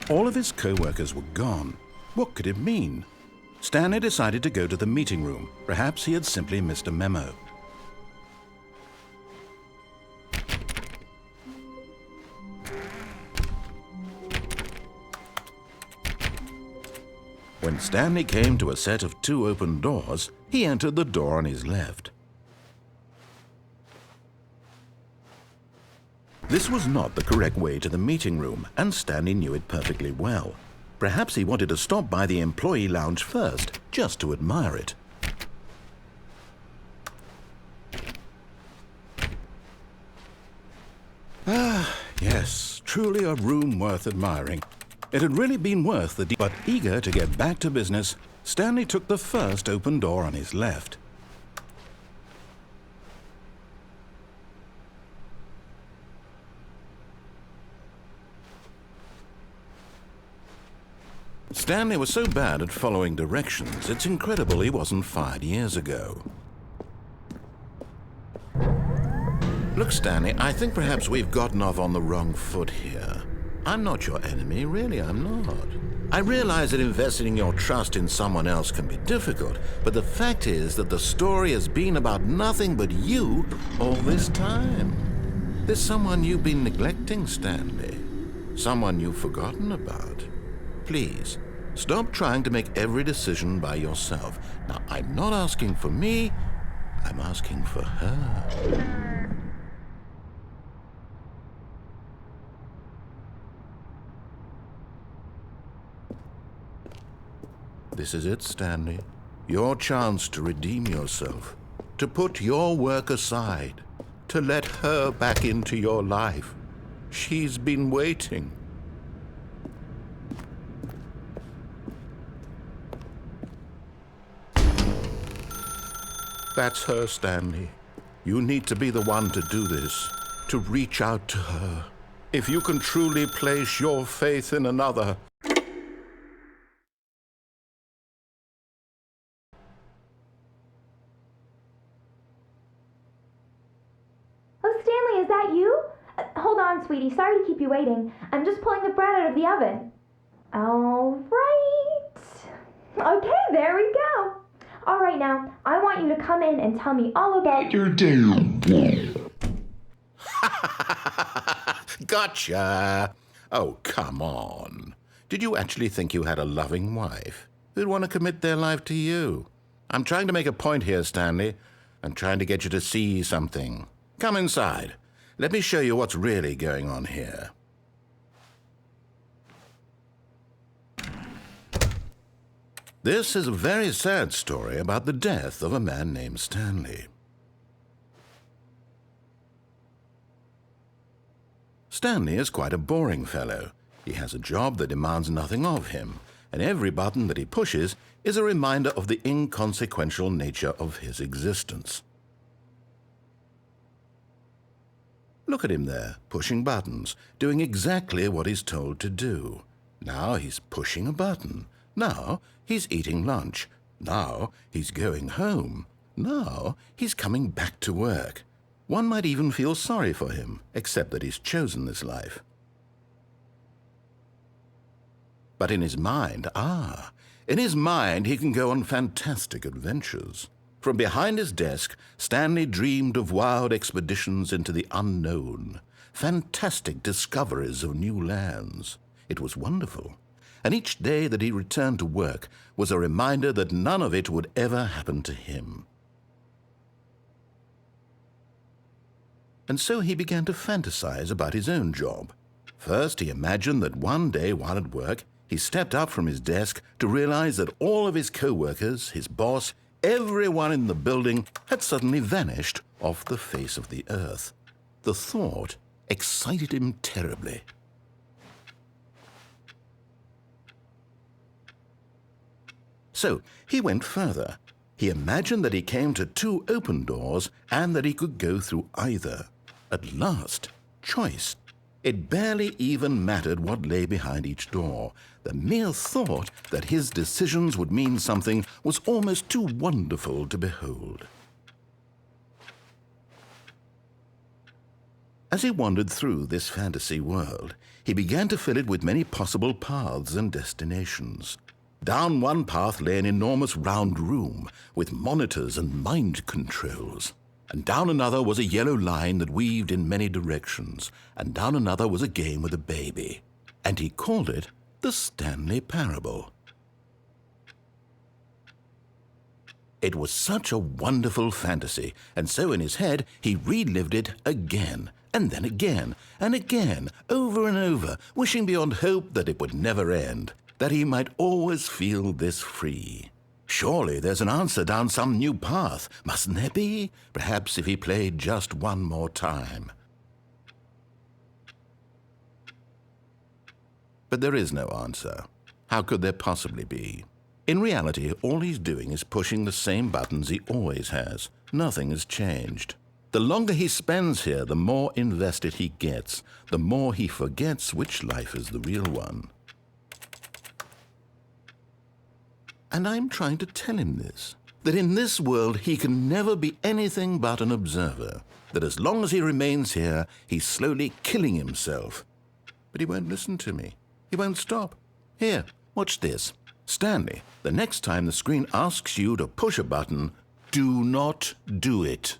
All of his co-workers were gone. What could it mean? Stanley decided to go to the meeting room. Perhaps he had simply missed a memo. When Stanley came to a set of 2 open doors, he entered the door on his left. This was not the correct way to the meeting room, and Stanley knew it perfectly well. Perhaps he wanted to stop by the employee lounge first, just to admire it. Ah, yes, truly a room worth admiring. It had really been worth the but eager to get back to business, Stanley took the first open door on his left. Stanley was so bad at following directions, it's incredible he wasn't fired years ago. Look, Stanley, I think perhaps we've gotten off on the wrong foot here. I'm not your enemy, really, I'm not. I realize that investing your trust in someone else can be difficult, but the fact is that the story has been about nothing but you all this time. There's someone you've been neglecting, Stanley. Someone you've forgotten about. Please, stop trying to make every decision by yourself. Now, I'm not asking for me, I'm asking for her. This is it, Stanley. Your chance to redeem yourself, to put your work aside, to let her back into your life. She's been waiting. That's her, Stanley. You need to be the one to do this, to reach out to her. If you can truly place your faith in another, Stanley, is that you? Hold on, sweetie. Sorry to keep you waiting. I'm just pulling the bread out of the oven. All right. Okay, there we go. All right, now, I want you to come in and tell me all about your day. Gotcha! Oh, come on. Did you actually think you had a loving wife who'd want to commit their life to you? I'm trying to make a point here, Stanley. I'm trying to get you to see something. Come inside. Let me show you what's really going on here. This is a very sad story about the death of a man named Stanley. Stanley is quite a boring fellow. He has a job that demands nothing of him, and every button that he pushes is a reminder of the inconsequential nature of his existence. Look at him there, pushing buttons, doing exactly what he's told to do. Now he's pushing a button. Now he's eating lunch. Now he's going home. Now he's coming back to work. One might even feel sorry for him, except that he's chosen this life. But in his mind, in his mind he can go on fantastic adventures. From behind his desk, Stanley dreamed of wild expeditions into the unknown, fantastic discoveries of new lands. It was wonderful, and each day that he returned to work was a reminder that none of it would ever happen to him. And so he began to fantasize about his own job. First, he imagined that one day while at work, he stepped up from his desk to realize that all of his co-workers, his boss, everyone in the building had suddenly vanished off the face of the earth. The thought excited him terribly. So he went further. He imagined that he came to 2 open doors and that he could go through either. At last, choice. It barely even mattered what lay behind each door. The mere thought that his decisions would mean something was almost too wonderful to behold. As he wandered through this fantasy world, he began to fill it with many possible paths and destinations. Down one path lay an enormous round room with monitors and mind controls. And down another was a yellow line that weaved in many directions. And down another was a game with a baby. And he called it the Stanley Parable. It was such a wonderful fantasy, and so in his head he relived it again, and then again, and again, over and over, wishing beyond hope that it would never end, that he might always feel this free. Surely there's an answer down some new path, mustn't there be? Perhaps if he played just one more time. But there is no answer. How could there possibly be? In reality, all he's doing is pushing the same buttons he always has. Nothing has changed. The longer he spends here, the more invested he gets, the more he forgets which life is the real one. And I'm trying to tell him this, that in this world he can never be anything but an observer, that as long as he remains here, he's slowly killing himself. But he won't listen to me. He won't stop. Here, watch this. Stanley, the next time the screen asks you to push a button, do not do it.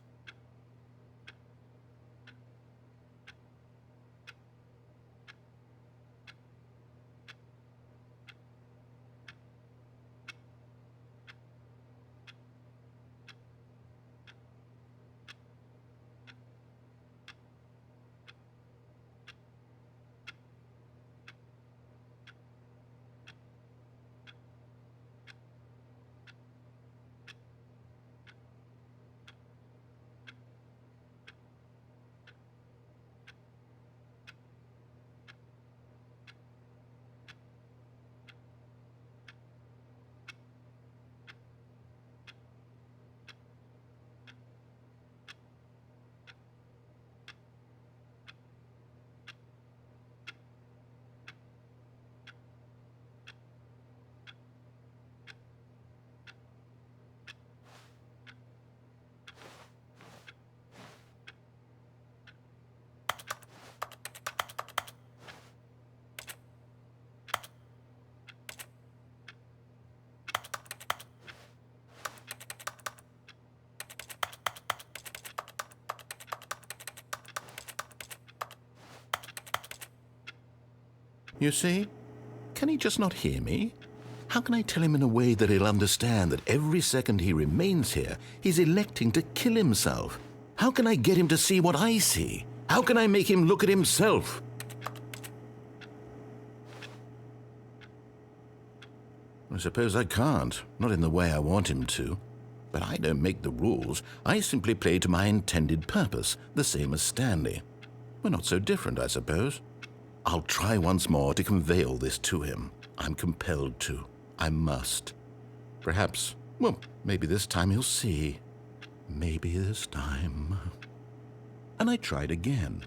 You see? Can he just not hear me? How can I tell him in a way that he'll understand that every second he remains here, he's electing to kill himself? How can I get him to see what I see? How can I make him look at himself? I suppose I can't, not in the way I want him to. But I don't make the rules. I simply play to my intended purpose, the same as Stanley. We're not so different, I suppose. I'll try once more to convey all this to him. I'm compelled to. I must. Perhaps, well, maybe this time he'll see. Maybe this time. And I tried again,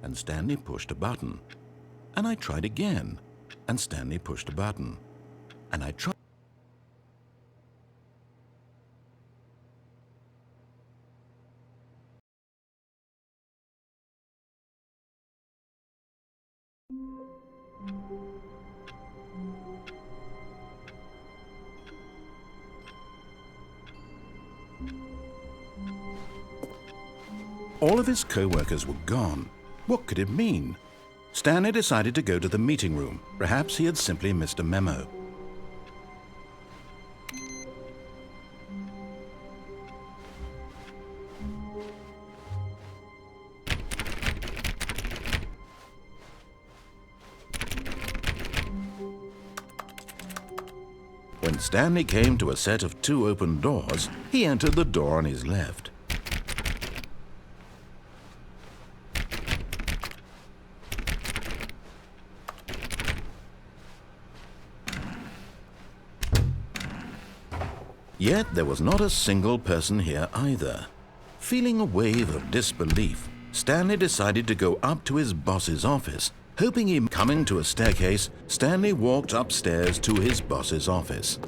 and Stanley pushed a button. And I tried again, and Stanley pushed a button. And I tried. All of his co-workers were gone. What could it mean? Stanley decided to go to the meeting room. Perhaps he had simply missed a memo. When Stanley came to a set of 2 open doors, he entered the door on his left. Yet there was not a single person here either. Feeling a wave of disbelief, Stanley decided to go up to his boss's office. Hoping him coming to a staircase, Stanley walked upstairs to his boss's office.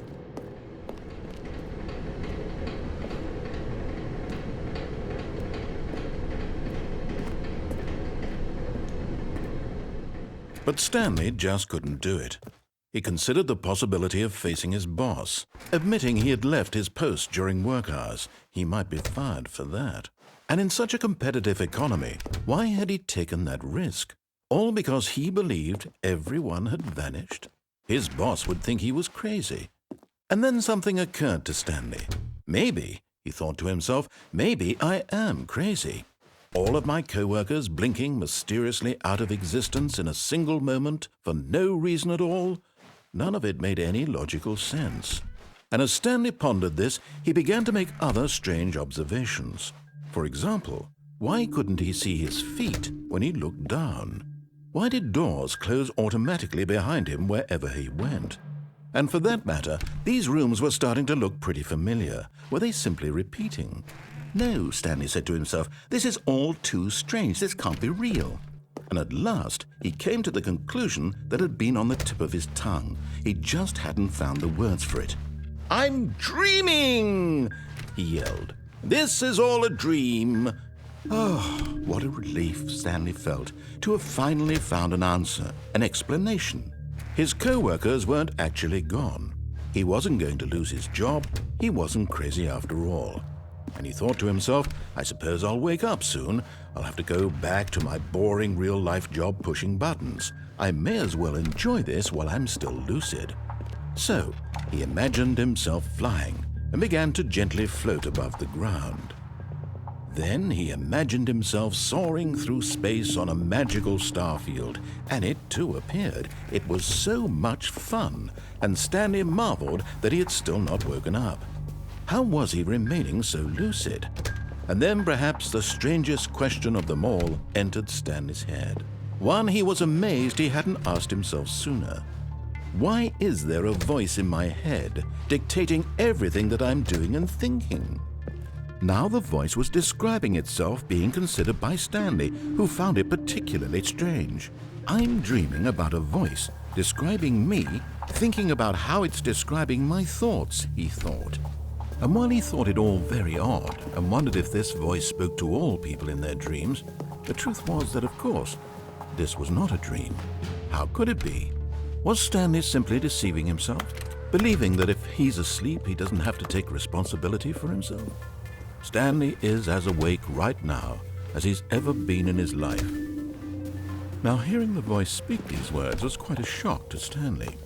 But Stanley just couldn't do it. He considered the possibility of facing his boss, admitting he had left his post during work hours. He might be fired for that. And in such a competitive economy, why had he taken that risk? All because he believed everyone had vanished? His boss would think he was crazy. And then something occurred to Stanley. Maybe, he thought to himself, maybe I am crazy. All of my co-workers blinking mysteriously out of existence in a single moment for no reason at all? None of it made any logical sense. And as Stanley pondered this, he began to make other strange observations. For example, why couldn't he see his feet when he looked down? Why did doors close automatically behind him wherever he went? And for that matter, these rooms were starting to look pretty familiar. Were they simply repeating? No, Stanley said to himself, this is all too strange. This can't be real. And at last, he came to the conclusion that had been on the tip of his tongue. He just hadn't found the words for it. "I'm dreaming!" he yelled. "This is all a dream." Oh, what a relief Stanley felt to have finally found an answer, an explanation. His co-workers weren't actually gone. He wasn't going to lose his job. He wasn't crazy after all. And he thought to himself, I suppose I'll wake up soon. I'll have to go back to my boring real-life job pushing buttons. I may as well enjoy this while I'm still lucid. So he imagined himself flying and began to gently float above the ground. Then he imagined himself soaring through space on a magical starfield, and it too appeared. It was so much fun, and Stanley marveled that he had still not woken up. How was he remaining so lucid? And then perhaps the strangest question of them all entered Stanley's head. One he was amazed he hadn't asked himself sooner. Why is there a voice in my head dictating everything that I'm doing and thinking? Now the voice was describing itself being considered by Stanley, who found it particularly strange. I'm dreaming about a voice describing me, thinking about how it's describing my thoughts, he thought. And while he thought it all very odd and wondered if this voice spoke to all people in their dreams, the truth was that, of course, this was not a dream. How could it be? Was Stanley simply deceiving himself, believing that if he's asleep, he doesn't have to take responsibility for himself? Stanley is as awake right now as he's ever been in his life. Now, hearing the voice speak these words was quite a shock to Stanley.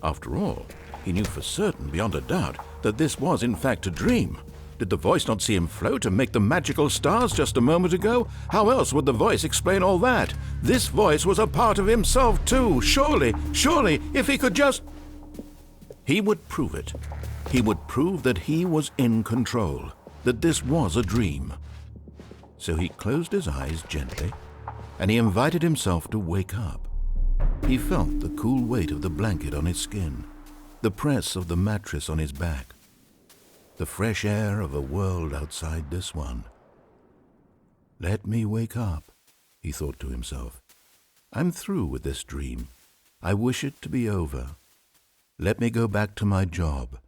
After all, he knew for certain, beyond a doubt, that this was in fact a dream. Did the voice not see him float and make the magical stars just a moment ago? How else would the voice explain all that? This voice was a part of himself too. Surely, if he could just... He would prove it. He would prove that he was in control, that this was a dream. So he closed his eyes gently, and he invited himself to wake up. He felt the cool weight of the blanket on his skin, the press of the mattress on his back, the fresh air of a world outside this one. Let me wake up, he thought to himself. I'm through with this dream. I wish it to be over. Let me go back to my job.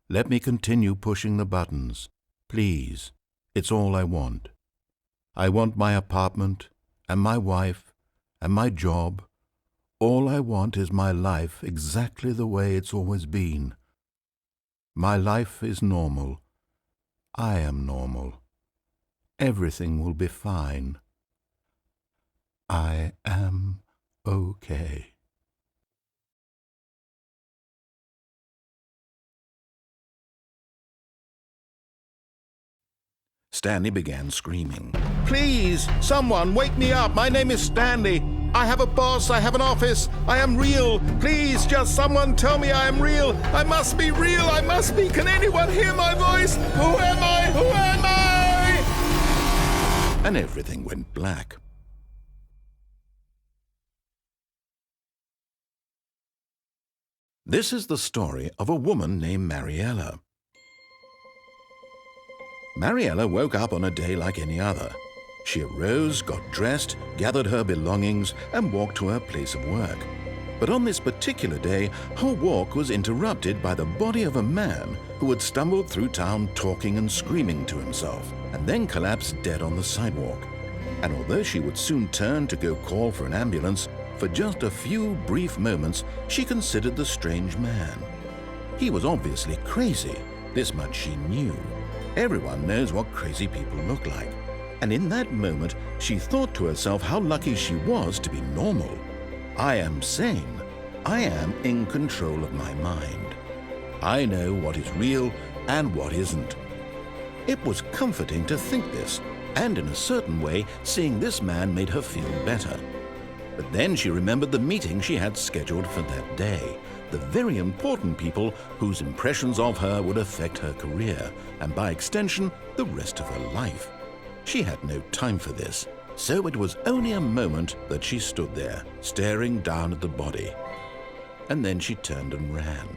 Let me continue pushing the buttons. Please, it's all I want. I want my apartment and my wife and my job. All I want is my life exactly the way it's always been. My life is normal. I am normal. Everything will be fine. I am okay. Stanley began screaming. Please, someone, wake me up. My name is Stanley. I have a boss. I have an office. I am real. Please, just someone tell me I am real. I must be real. I must be. Can anyone hear my voice? Who am I? Who am I? And everything went black. This is the story of a woman named Mariella. Mariella woke up on a day like any other. She arose, got dressed, gathered her belongings, and walked to her place of work. But on this particular day, her walk was interrupted by the body of a man who had stumbled through town talking and screaming to himself, and then collapsed dead on the sidewalk. And although she would soon turn to go call for an ambulance, For just a few brief moments, she considered the strange man. He was obviously crazy. This much she knew. Everyone knows what crazy people look like. And in that moment, she thought to herself how lucky she was to be normal. I am sane. I am in control of my mind. I know what is real and what isn't. It was comforting to think this, and in a certain way, seeing this man made her feel better. But then she remembered the meeting she had scheduled for that day, the very important people whose impressions of her would affect her career, and by extension, the rest of her life. She had no time for this, so it was only a moment that she stood there, staring down at the body. And then she turned and ran.